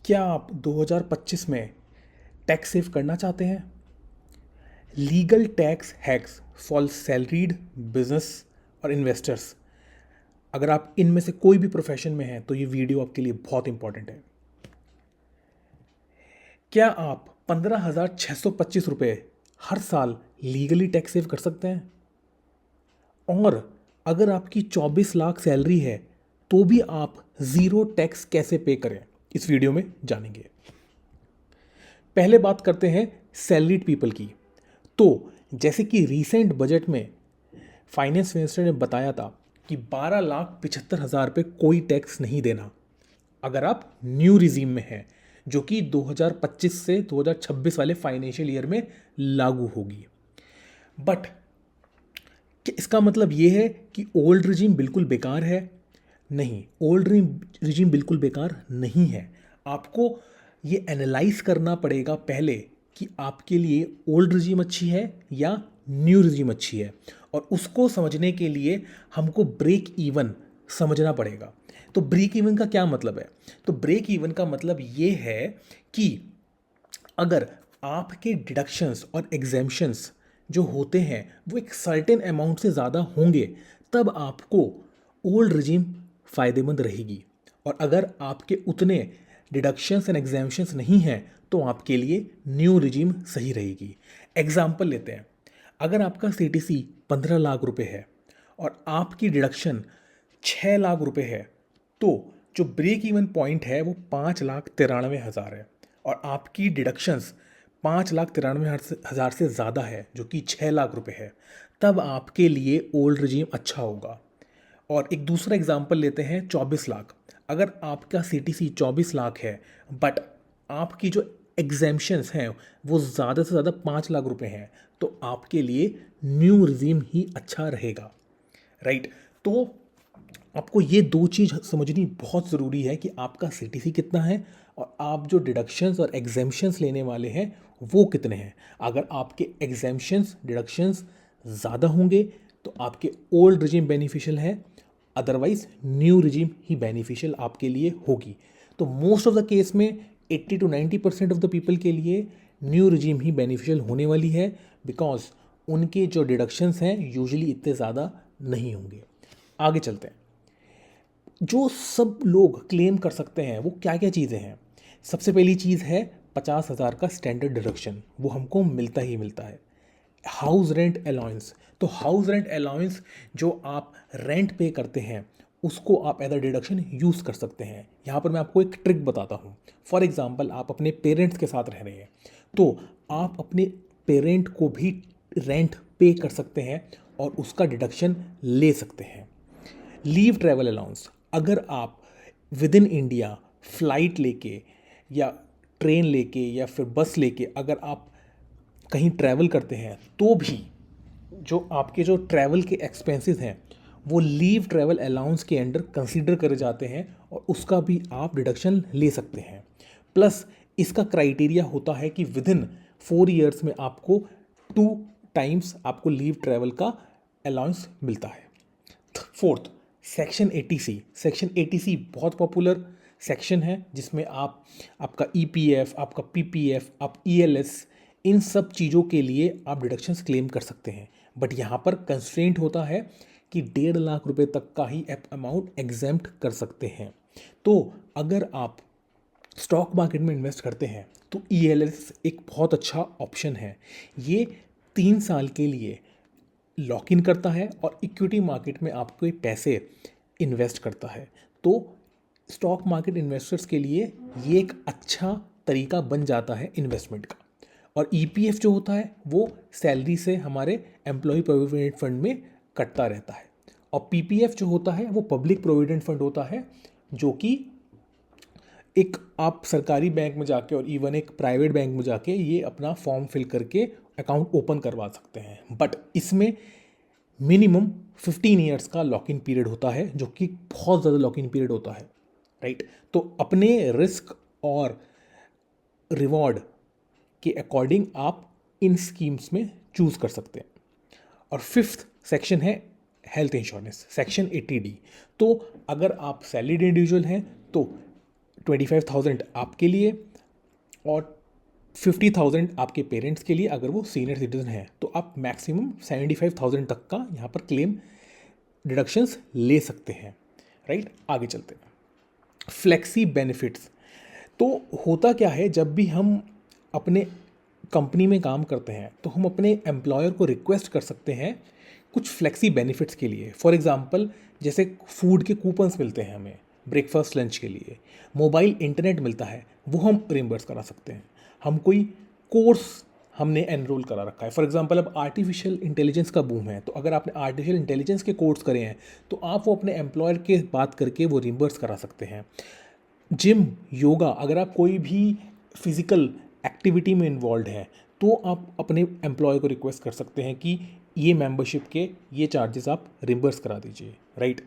क्या आप 2025 में टैक्स सेव करना चाहते हैं? Legal tax hacks for salaried business और इन्वेस्टर्स। अगर आप इनमें से कोई भी प्रोफेशन में हैं तो ये वीडियो आपके लिए बहुत इंपॉर्टेंट है। क्या आप 15,625 रुपये हर साल लीगली टैक्स सेव कर सकते हैं? और अगर आपकी 24 लाख सैलरी है तो भी आप ज़ीरो टैक्स कैसे पे करें, इस वीडियो में जानेंगे। पहले बात करते हैं सैलरीड पीपल की। तो जैसे कि रीसेंट बजट में फाइनेंस मिनिस्टर ने बताया था कि 12,75,000 पे कोई टैक्स नहीं देना अगर आप न्यू रिजीम में हैं, जो कि 2025 से 2026 वाले फाइनेंशियल ईयर में लागू होगी। बट इसका मतलब ये है कि ओल्ड रिजीम बिल्कुल बेकार है? नहीं, ओल्ड रिजीम बिल्कुल बेकार नहीं है। आपको ये एनालाइज करना पड़ेगा पहले कि आपके लिए ओल्ड रिजीम अच्छी है या न्यू रिजीम अच्छी है, और उसको समझने के लिए हमको ब्रेक इवन समझना पड़ेगा। तो ब्रेक इवन का क्या मतलब है? तो ब्रेक इवन का मतलब ये है कि अगर आपके डिडक्शंस और एग्जेम्पशंस जो होते हैं वो एक सर्टेन अमाउंट से ज़्यादा होंगे, तब आपको ओल्ड रिजीम फ़ायदेमंद रहेगी। और अगर आपके उतने डिडक्शंस एंड एग्जेम्पशंस नहीं हैं तो आपके लिए न्यू रिजीम सही रहेगी। एग्जाम्पल लेते हैं। अगर आपका सीटीसी 15 लाख रुपए है और आपकी डिडक्शन 6 लाख रुपए है, तो जो ब्रेक इवन पॉइंट है वो 5,93,000 है, और आपकी डिडक्शंस 5,93,000 से ज़्यादा है, जो कि 6 लाख रुपए है, तब आपके लिए ओल्ड रिजीम अच्छा होगा। और एक दूसरा एग्जांपल लेते हैं 24 लाख। अगर आपका सीटीसी 24 लाख है बट आपकी जो एग्जेम्पशंस हैं वो ज़्यादा से ज़्यादा 5 लाख रुपए हैं, तो आपके लिए न्यू रिजीम ही अच्छा रहेगा, राइट। तो आपको ये दो चीज़ समझनी बहुत ज़रूरी है कि आपका सीटीसी कितना है और आप जो डिडक्शंस और एग्जेम्पशंस लेने वाले हैं वो कितने हैं। अगर आपके एग्जेम्पशंस डिडक्शंस ज़्यादा होंगे तो आपके ओल्ड रिजीम बेनिफिशियल है, अदरवाइज न्यू रिजीम ही बेनिफिशियल आपके लिए होगी। तो मोस्ट ऑफ द केस में 80 to 90% ऑफ द पीपल के लिए न्यू रिजीम ही बेनिफिशियल होने वाली है, बिकॉज उनके जो डिडक्शंस हैं यूजुअली इतने ज़्यादा नहीं होंगे। आगे चलते हैं। जो सब लोग क्लेम कर सकते हैं वो क्या क्या चीज़ें हैं? सबसे पहली चीज़ है 50,000 का स्टैंडर्ड डिडक्शन, वो हमको मिलता ही मिलता है। हाउस रेंट अलाउंस, तो हाउस रेंट अलाउंस जो आप रेंट पे करते हैं उसको आप एज अ डिडक्शन यूज़ कर सकते हैं। यहाँ पर मैं आपको एक ट्रिक बताता हूँ। फॉर एग्जांपल, आप अपने पेरेंट्स के साथ रह रहे हैं तो आप अपने पेरेंट को भी रेंट पे कर सकते हैं और उसका डिडक्शन ले सकते हैं। लीव ट्रैवल अलाउंस, अगर आप विद इन इंडिया फ़्लाइट लेके या ट्रेन लेके या फिर बस लेके अगर आप कहीं ट्रैवल करते हैं तो भी जो आपके जो ट्रैवल के एक्सपेंसेस हैं वो लीव ट्रैवल अलाउंस के अंडर कंसीडर करे जाते हैं और उसका भी आप डिडक्शन ले सकते हैं। प्लस इसका क्राइटेरिया होता है कि विद इन 4 ईयर्स में आपको 2 टाइम्स आपको लीव ट्रैवल का अलाउंस मिलता है। Fourth, section 80C। Section 80C बहुत पॉपुलर सेक्शन है जिसमें आप आपका ईपीएफ, आपका पीपीएफ, आप ईएलएस, इन सब चीज़ों के लिए आप डिडक्शंस क्लेम कर सकते हैं। बट यहाँ पर कंस्ट्रेंट होता है कि 1.5 लाख रुपए तक का ही अमाउंट एग्जेम्प्ट कर सकते हैं। तो अगर आप स्टॉक मार्केट में इन्वेस्ट करते हैं तो ईएलएस एक बहुत अच्छा ऑप्शन है। ये 3 साल के लिए लॉक इन करता है और इक्विटी मार्केट में आपके पैसे इन्वेस्ट करता है। तो स्टॉक मार्केट इन्वेस्टर्स के लिए ये एक अच्छा तरीका बन जाता है इन्वेस्टमेंट का। और ईपीएफ जो होता है वो सैलरी से हमारे एम्प्लॉय प्रोविडेंट फंड में कटता रहता है, और पीपीएफ जो होता है वो पब्लिक प्रोविडेंट फंड होता है, जो कि एक आप सरकारी बैंक में जाके और इवन एक प्राइवेट बैंक में जाके ये अपना फॉर्म फिल करके अकाउंट ओपन करवा सकते हैं। बट इसमें मिनिमम 15 ईयर्स का लॉक इन पीरियड होता है, जो कि बहुत ज़्यादा लॉक इन पीरियड होता है, राइट। तो अपने रिस्क और रिवॉर्ड के अकॉर्डिंग आप इन स्कीम्स में चूज़ कर सकते हैं। और फिफ्थ सेक्शन है हेल्थ इंश्योरेंस, सेक्शन 80D। तो अगर आप सैलरीड इंडिविजुअल हैं तो 25,000 आपके लिए और 50,000 आपके पेरेंट्स के लिए अगर वो सीनियर सिटीजन है, तो आप मैक्सिमम 75,000 तक का यहाँ पर क्लेम डिडक्शंस ले सकते हैं, राइट। आगे चलते हैं, फ्लेक्सी बेनिफिट्स। तो होता क्या है, जब भी हम अपने कंपनी में काम करते हैं तो हम अपने एम्प्लॉयर को रिक्वेस्ट कर सकते हैं कुछ फ्लेक्सी बेनिफिट्स के लिए। फॉर एग्जांपल, जैसे फूड के कूपन्स मिलते हैं हमें ब्रेकफास्ट लंच के लिए, मोबाइल इंटरनेट मिलता है, वो हम रिम्बर्स करा सकते हैं। हम कोई कोर्स हमने एनरोल करा रखा है, फॉर एग्जांपल अब आर्टिफिशियल इंटेलिजेंस का बूम है, तो अगर आपने आर्टिफिशियल इंटेलिजेंस के कोर्स करे हैं तो आप वो अपने एम्प्लॉयर के बात करके वो रिम्बर्स करा सकते हैं। जिम, योगा, अगर आप कोई भी फिजिकल एक्टिविटी में इन्वॉल्व हैं तो आप अपने एम्प्लॉय को रिक्वेस्ट कर सकते हैं कि ये मेंबरशिप के ये चार्जेस आप रिम्बर्स करा दीजिए, राइट।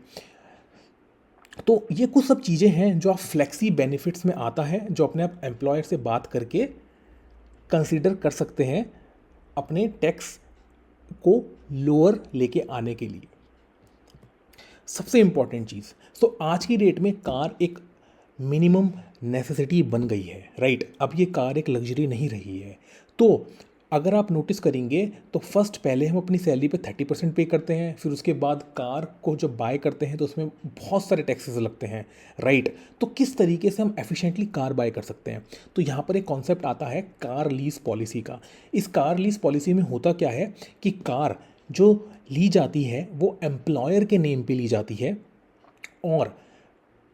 तो ये कुछ सब चीज़ें हैं जो आप फ्लेक्सी बेनिफिट्स में आता है, जो अपने आप एम्प्लॉयर से बात करके कंसीडर कर सकते हैं अपने टैक्स को लोअर लेके आने के लिए। सबसे इम्पॉर्टेंट चीज़, तो आज की डेट में कार एक मिनिमम नेसेसिटी बन गई है, राइट। अब ये कार एक लग्जरी नहीं रही है। तो अगर आप नोटिस करेंगे तो फर्स्ट पहले हम अपनी सैलरी पे 30% पे करते हैं, फिर उसके बाद कार को जब बाय करते हैं तो उसमें बहुत सारे टैक्सेस लगते हैं, राइट। तो किस तरीके से हम एफिशिएंटली कार बाय कर सकते हैं, तो यहाँ पर एक कॉन्सेप्ट आता है कार लीज पॉलिसी का। इस कार लीज पॉलिसी में होता क्या है कि कार जो ली जाती है वो एम्प्लॉयर के नेम पे ली जाती है और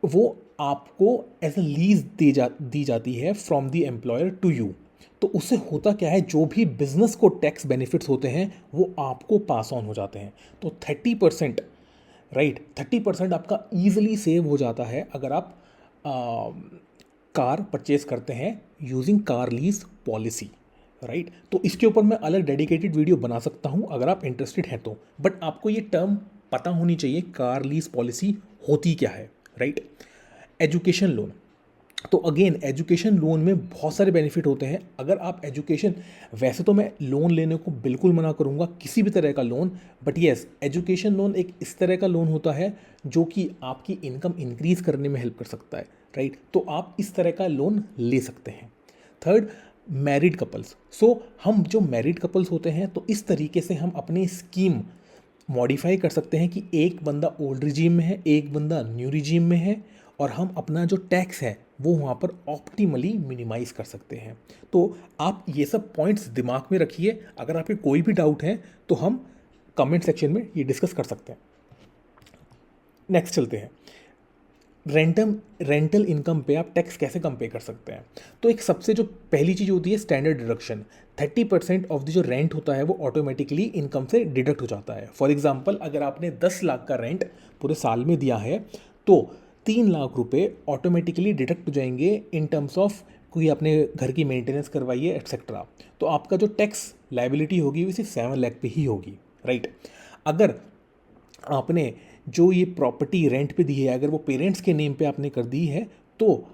वो आपको एज अ लीज दी जाती है from the employer to you. तो उससे होता क्या है, जो भी बिजनेस को टैक्स बेनिफिट्स होते हैं वो आपको पास ऑन हो जाते हैं। तो 30%, राइट, 30% आपका ईजिली सेव हो जाता है अगर आप कार परचेज करते हैं using car lease policy, right. तो इसके ऊपर मैं अलग डेडिकेटेड वीडियो बना सकता हूँ अगर आप इंटरेस्टेड हैं तो, बट आपको ये टर्म पता होनी चाहिए कार लीज पॉलिसी होती क्या है, राइट। एजुकेशन लोन, तो अगेन एजुकेशन लोन में बहुत सारे बेनिफिट होते हैं। अगर आप एजुकेशन, वैसे तो मैं लोन लेने को बिल्कुल मना करूंगा किसी भी तरह का loan, but yes education loan एक इस तरह का लोन होता है जो कि आपकी इनकम इंक्रीज करने में हेल्प कर सकता है, राइट। तो आप इस तरह का लोन ले सकते हैं। Third, married couples. सो हम जो मैरिड कपल्स होते हैं तो इस तरीके से हम अपनी स्कीम मॉडिफाई कर सकते हैं कि एक बंदा ओल्ड रिजीम में है, एक बंदा न्यू रिजीम में है, और हम अपना जो टैक्स है वो वहाँ पर ऑप्टिमली मिनिमाइज़ कर सकते हैं। तो आप ये सब पॉइंट्स दिमाग में रखिए। अगर आपके कोई भी डाउट है तो हम कमेंट सेक्शन में ये डिस्कस कर सकते हैं। नेक्स्ट चलते हैं, रेंटल इनकम पे आप टैक्स कैसे कम पे कर सकते हैं। तो एक सबसे जो पहली चीज़ होती है स्टैंडर्ड डिडक्शन। 30% ऑफ द जो रेंट होता है वो ऑटोमेटिकली इनकम से डिडक्ट हो जाता है। फॉर एग्जांपल, अगर आपने 10 लाख का रेंट पूरे साल में दिया है तो 3 लाख रुपए ऑटोमेटिकली डिडक्ट हो जाएंगे इन टर्म्स ऑफ कोई आपने घर की मेंटेनेंस करवाई है एक्सेट्रा। तो आपका जो टैक्स लायबिलिटी होगी वो सिर्फ 7 लाख पे ही होगी, राइट। अगर आपने जो ये प्रॉपर्टी रेंट पे दी है, अगर वो पेरेंट्स के नेम पे आपने कर दी है तो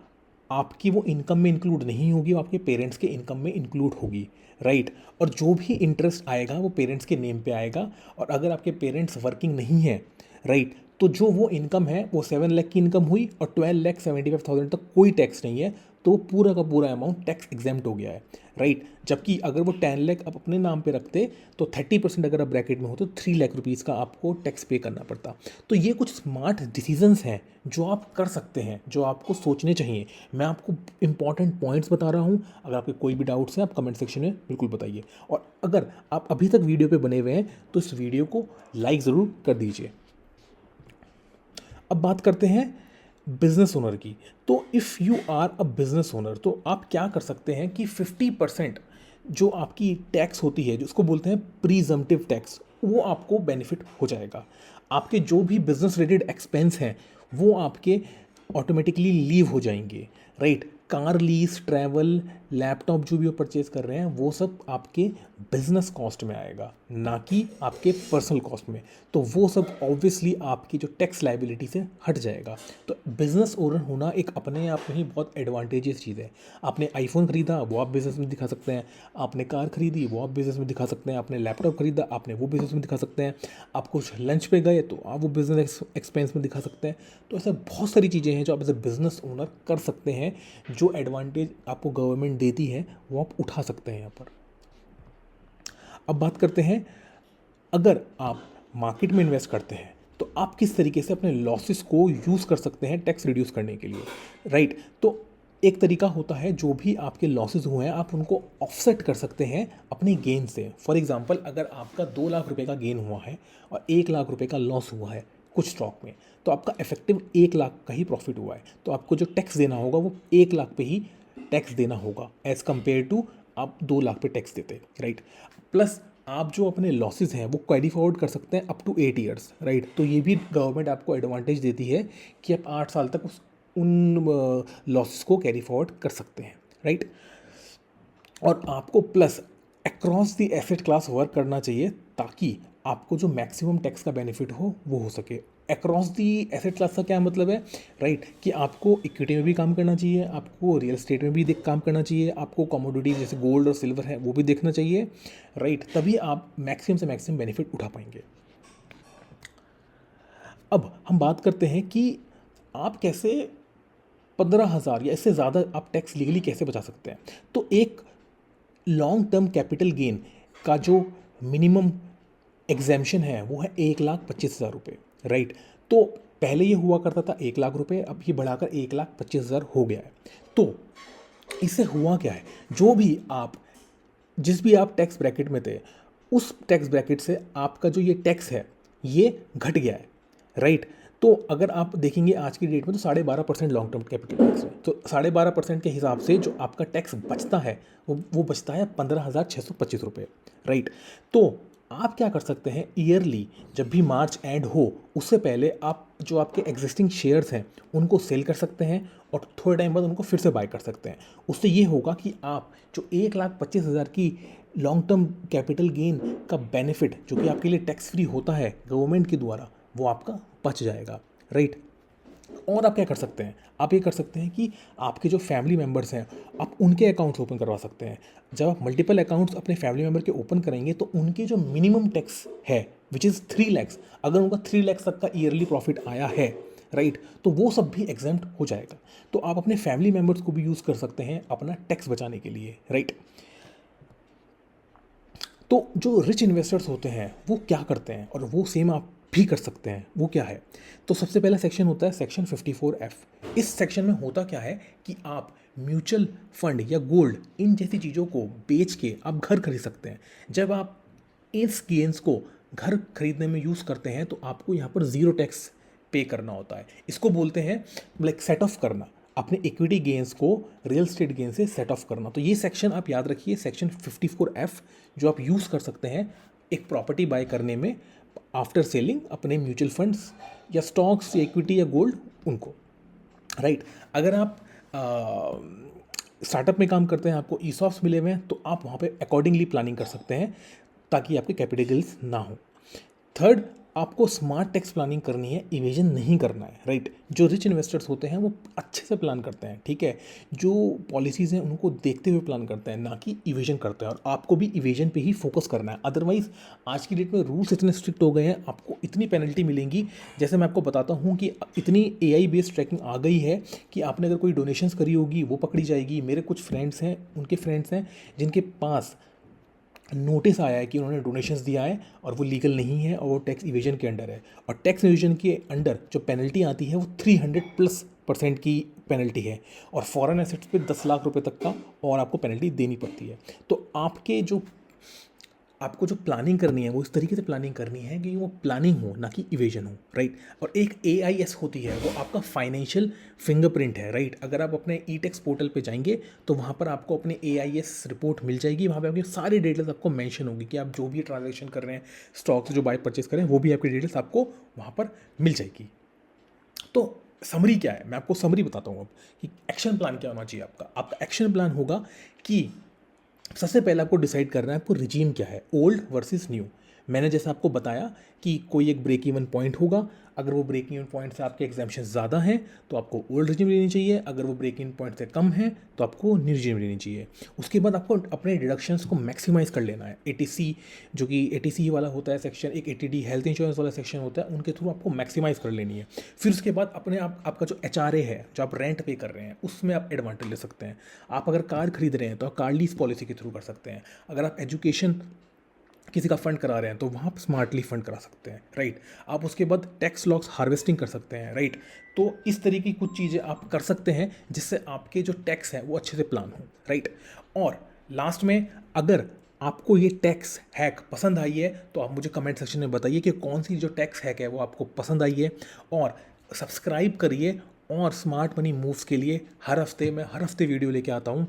आपकी वो इनकम में इंक्लूड नहीं होगी, वो आपके पेरेंट्स के इनकम में इंक्लूड होगी, राइट। और जो भी इंटरेस्ट आएगा वो पेरेंट्स के नेम पे आएगा। और अगर आपके पेरेंट्स वर्किंग नहीं है, राइट, तो जो वो इनकम है वो 7 लाख की इनकम हुई और 12,75,000 तक कोई टैक्स नहीं है, तो पूरा का पूरा अमाउंट टैक्स एग्जेम्प्ट हो गया है, राइट। जबकि अगर वो 10 लाख आप अपने नाम पे रखते तो 30% अगर आप ब्रैकेट में हो तो 3 लाख रुपीज़ का आपको टैक्स पे करना पड़ता। तो ये कुछ स्मार्ट डिसीजंस हैं जो आप कर सकते हैं, जो आपको सोचने चाहिए। मैं आपको इंपॉर्टेंट पॉइंट्स बता रहा हूँ। अगर आपके कोई भी डाउट्स हैं आप कमेंट सेक्शन में बिल्कुल बताइए। और अगर आप अभी तक वीडियो पे बने हुए हैं तो इस वीडियो को लाइक ज़रूर कर दीजिए। अब बात करते हैं बिजनेस ओनर की। तो if you are a business owner तो आप क्या कर सकते हैं कि 50% जो आपकी टैक्स होती है, जो उसको बोलते हैं प्रीजम्पटिव टैक्स, वो आपको बेनिफिट हो जाएगा। आपके जो भी बिजनेस रिलेटेड एक्सपेंस हैं वो आपके ऑटोमेटिकली लीव हो जाएंगे, right. Car lease, travel, laptop जो भी आप परचेज़ कर रहे हैं वो सब आपके बिजनेस कॉस्ट में आएगा, ना कि आपके पर्सनल कॉस्ट में। तो वो सब ऑब्वियसली आपकी जो टैक्स लायबिलिटी से हट जाएगा। तो बिजनेस ओनर होना एक अपने आप में ही बहुत एडवांटेजियस चीज़ है। आपने आईफोन खरीदा, वो आप बिजनेस में दिखा सकते हैं। आपने कार खरीदी, वो आप बिजनेस में दिखा सकते हैं। आपने लैपटॉप खरीदा, आपने वो बिजनेस में दिखा सकते हैं। आप कुछ लंच पे गए तो आप वो बिजनेस एक्सपेंस में दिखा सकते हैं। तो ऐसे बहुत सारी चीज़ें हैं जो आप एज ए बिजनेस ओनर कर सकते हैं, जो एडवांटेज आपको गवर्नमेंट देती है वो आप उठा सकते हैं यहाँ पर। अब बात करते हैं, अगर आप मार्केट में इन्वेस्ट करते हैं तो आप किस तरीके से अपने लॉसेस को यूज़ कर सकते हैं टैक्स रिड्यूस करने के लिए, राइट। तो एक तरीका होता है, जो भी आपके लॉसेस हुए हैं आप उनको ऑफसेट कर सकते हैं अपने गेन से। फॉर एग्जांपल, अगर आपका 2 लाख रुपए का गेन हुआ है और 1 लाख रुपए का लॉस हुआ है कुछ स्टॉक में, तो आपका इफेक्टिव 1 लाख का ही प्रॉफिट हुआ है। तो आपको जो टैक्स देना होगा वो 1 लाख पे ही टैक्स देना होगा, एज़ कम्पेयर टू आप 2 लाख पे टैक्स देते, राइट। प्लस आप जो अपने लॉसेस हैं वो कैरी फॉरवर्ड कर सकते हैं अप टू 8 ईयर्स, राइट। तो ये भी गवर्नमेंट आपको एडवांटेज देती है कि आप 8 साल तक उन लॉसेस को कैरी फॉरवर्ड कर सकते हैं, राइट। और आपको plus across the asset class work करना चाहिए, ताकि आपको जो मैक्सिमम टैक्स का बेनिफिट हो वो हो सके। अक्रॉस दी एसेट क्लास का क्या मतलब है, राइट, कि आपको इक्विटी में भी काम करना चाहिए, आपको रियल एस्टेट में भी काम करना चाहिए, आपको कमोडिटी जैसे गोल्ड और सिल्वर है वो भी देखना चाहिए, राइट। तभी आप मैक्सिमम से मैक्सिमम बेनिफिट उठा पाएंगे। अब हम बात करते हैं कि आप कैसे 15,000 या इससे ज़्यादा आप टैक्स लीगली कैसे बचा सकते हैं। तो एक लॉन्ग टर्म कैपिटल गेन का जो मिनिमम एग्जेम्पशन है वो है 1,25,000 रुपये, राइट। तो पहले ये हुआ करता था 1 लाख रुपये, अब ये बढ़ाकर 1,25,000 हो गया है। तो इससे हुआ क्या है, जिस भी आप टैक्स ब्रैकेट में थे, उस टैक्स ब्रैकेट से आपका जो ये टैक्स है ये घट गया है, राइट। तो अगर आप देखेंगे आज की डेट में तो 12.5% लॉन्ग टर्म कैपिटल टैक्स है। तो 12.5% के हिसाब से जो आपका टैक्स बचता है वो बचता है 15,625 रुपये, राइट। तो आप क्या कर सकते हैं, ईयरली जब भी मार्च एंड हो उससे पहले आप जो आपके एग्जिस्टिंग शेयर्स हैं उनको सेल कर सकते हैं और थोड़े टाइम बाद उनको फिर से बाय कर सकते हैं। उससे ये होगा कि आप जो 1,25,000 की लॉन्ग टर्म कैपिटल गेन का बेनिफिट जो कि आपके लिए टैक्स फ्री होता है गवर्नमेंट के द्वारा, वो आपका बच जाएगा, राइट। और आप क्या कर सकते हैं, आप ये कर सकते हैं कि आपके जो फैमिली मेम्बर्स हैं आप उनके अकाउंट्स ओपन करवा सकते हैं। जब आप मल्टीपल अकाउंट्स अपने फैमिली मेम्बर के ओपन करेंगे तो उनके जो मिनिमम टैक्स है विच इज़ 3 लैक्स, अगर उनका 3 लैक्स तक का ईयरली प्रॉफिट आया है, राइट, तो वो सब भी एग्जेम्प्ट हो जाएगा। तो आप अपने फैमिली मेम्बर्स को भी यूज़ कर सकते हैं अपना टैक्स बचाने के लिए, राइट। तो जो रिच इन्वेस्टर्स होते हैं वो क्या करते हैं, और वो सेम आप भी कर सकते हैं, वो क्या है। तो सबसे पहला सेक्शन होता है सेक्शन 54F। इस सेक्शन में होता क्या है कि आप म्यूचुअल फंड या गोल्ड इन जैसी चीज़ों को बेच के आप घर खरीद सकते हैं। जब आप इस गेन्स को घर खरीदने में यूज़ करते हैं तो आपको यहाँ पर ज़ीरो टैक्स पे करना होता है। इसको बोलते हैं लाइक सेट ऑफ करना, अपने इक्विटी गेन्स को रियल स्टेट गेन से सेट ऑफ करना। तो ये सेक्शन आप याद रखिए, सेक्शन 54F, जो आप यूज़ कर सकते हैं एक प्रॉपर्टी बाय करने में आफ्टर सेलिंग अपने म्यूचुअल फंड्स या स्टॉक्स या इक्विटी या गोल्ड उनको, राइट। अगर आप स्टार्टअप में काम करते हैं, आपको ईसॉप्स मिले हुए हैं, तो आप वहाँ पे अकॉर्डिंगली प्लानिंग कर सकते हैं ताकि आपके कैपिटल गेन्स ना हो। थर्ड, आपको स्मार्ट टैक्स प्लानिंग करनी है, इवेजन नहीं करना है, राइट। जो रिच इन्वेस्टर्स होते हैं वो अच्छे से प्लान करते हैं, ठीक है, जो पॉलिसीज़ हैं उनको देखते हुए प्लान करते हैं, ना कि इवेजन करते हैं। और आपको भी इवेजन पे ही फोकस करना है, अदरवाइज आज की डेट में रूल्स इतने स्ट्रिक्ट हो गए हैं, आपको इतनी पेनल्टी मिलेंगी। जैसे मैं आपको बताता हूँ कि इतनी AI बेस्ड ट्रैकिंग आ गई है कि आपने अगर कोई डोनेशंस करी होगी वो पकड़ी जाएगी। मेरे कुछ फ्रेंड्स हैं, उनके फ्रेंड्स हैं जिनके पास नोटिस आया है कि उन्होंने डोनेशंस दिया है और वो लीगल नहीं है और वो टैक्स इवेजन के अंडर है। और टैक्स इवेजन के अंडर जो पेनल्टी आती है वो 300+% की पेनल्टी है, और फॉरेन एसेट्स पे 10 लाख रुपए तक का और आपको पेनल्टी देनी पड़ती है। तो आपको जो प्लानिंग करनी है वो इस तरीके से प्लानिंग करनी है कि वो प्लानिंग हो, ना कि इवेजन हो, राइट। और एक AIS होती है, वो आपका फाइनेंशियल फिंगरप्रिंट है, राइट। अगर आप अपने ई-टैक्स पोर्टल पे जाएंगे तो वहाँ पर आपको अपने AIS रिपोर्ट मिल जाएगी। वहाँ पे आपकी सारी डिटेल्स आपको मेंशन होगी कि आप जो भी ट्रांजेक्शन कर रहे हैं, स्टॉक्स जो बाय परचेज कर रहे हैं, वो भी आपकी डिटेल्स आपको वहाँ पर मिल जाएगी। तो समरी क्या है, मैं आपको समरी बताता हूँ अब कि एक्शन प्लान क्या होना चाहिए आपका। आपका एक्शन प्लान होगा कि सबसे पहले आपको डिसाइड करना है आपको रिजीम क्या है, ओल्ड वर्सेस न्यू। मैंने जैसे आपको बताया कि कोई एक ब्रेक इवन पॉइंट होगा, अगर वो ब्रेक इवन पॉइंट से आपके एग्जाम्पशन ज़्यादा हैं तो आपको ओल्ड रिजीम लेनी चाहिए, अगर वो ब्रेक इवन पॉइंट से कम है तो आपको न्यू रिजीम लेनी चाहिए। उसके बाद आपको अपने डिडक्शंस को मैक्सिमाइज़ कर लेना है। एटीसी जो कि एटीसी वाला होता है सेक्शन, एक एटीडी हेल्थ इंश्योरेंस वाला सेक्शन होता है, उनके थ्रू आपको मैक्सिमाइज़ कर लेनी है। फिर उसके बाद अपने आपका जो एचआरए है, जो आप रेंट पे कर रहे हैं, उसमें आप एडवांटेज ले सकते हैं। आप अगर कार खरीद रहे हैं तो आप कार लीज पॉलिसी के थ्रू कर सकते हैं। अगर आप एजुकेशन किसी का फंड करा रहे हैं तो वहाँ आप स्मार्टली फंड करा सकते हैं, राइट। आप उसके बाद टैक्स लॉस हार्वेस्टिंग कर सकते हैं, राइट। तो इस तरीके की कुछ चीज़ें आप कर सकते हैं जिससे आपके जो टैक्स है वो अच्छे से प्लान हो, राइट। और लास्ट में, अगर आपको ये टैक्स हैक पसंद आई है तो आप मुझे कमेंट सेक्शन में बताइए कि कौन सी जो टैक्स हैक है वो आपको पसंद आई है। और सब्सक्राइब करिए, और स्मार्ट मनी मूव्स के लिए हर हफ्ते वीडियो लेके आता हूँ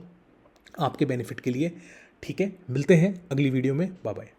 आपके बेनिफिट के लिए। ठीक है, मिलते हैं अगली वीडियो में, बाय बाय।